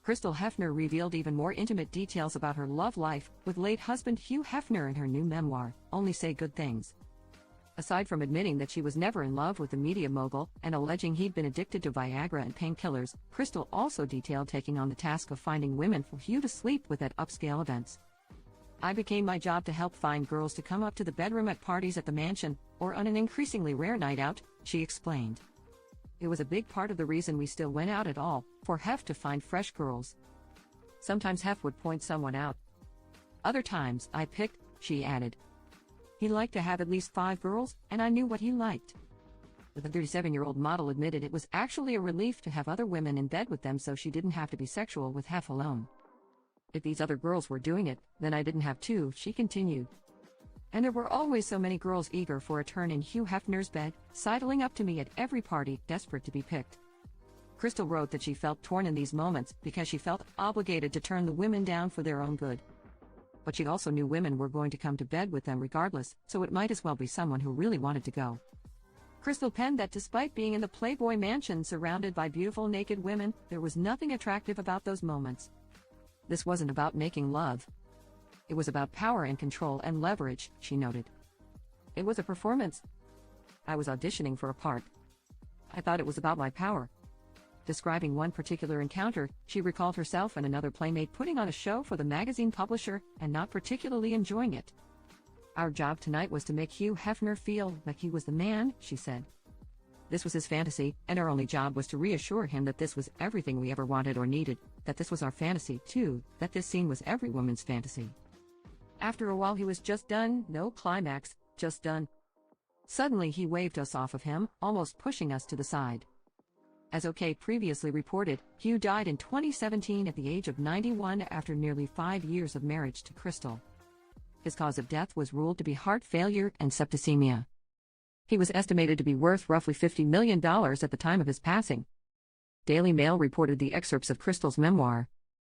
Crystal Hefner revealed even more intimate details about her love life with late husband Hugh Hefner in her new memoir, Only Say Good Things. Aside from admitting that she was never in love with the media mogul and alleging he'd been addicted to Viagra and painkillers, Crystal also detailed taking on the task of finding women for Hugh to sleep with at upscale events. "I became my job to help find girls to come up to the bedroom at parties at the mansion, or on an increasingly rare night out," she explained. "It was a big part of the reason we still went out at all, for Hef to find fresh girls. Sometimes Hef would point someone out. Other times, I picked," she added. "He liked to have at least 5 girls, and I knew what he liked." The 37-year-old model admitted it was actually a relief to have other women in bed with them so she didn't have to be sexual with Hef alone. "If these other girls were doing it, then I didn't have to," she continued. "And there were always so many girls eager for a turn in Hugh Hefner's bed, sidling up to me at every party, desperate to be picked." Crystal wrote that she felt torn in these moments because she felt obligated to turn the women down for their own good. But she also knew women were going to come to bed with them regardless, so it might as well be someone who really wanted to go. Crystal penned that despite being in the Playboy mansion surrounded by beautiful naked women, there was nothing attractive about those moments. "This wasn't about making love. It was about power and control and leverage," she noted. "It was a performance. I was auditioning for a part. I thought it was about my power." Describing one particular encounter, she recalled herself and another playmate putting on a show for the magazine publisher and not particularly enjoying it. "Our job tonight was to make Hugh Hefner feel like he was the man," she said. "This was his fantasy, and our only job was to reassure him that this was everything we ever wanted or needed, that this was our fantasy too, that this scene was every woman's fantasy." After a while he was just done, no climax, just done. Suddenly he waved us off of him, almost pushing us to the side. As OK previously reported, Hugh died in 2017 at the age of 91 after nearly 5 years of marriage to Crystal. His cause of death was ruled to be heart failure and septicemia. He was estimated to be worth roughly $50 million at the time of his passing. Daily Mail reported the excerpts of Crystal's memoir,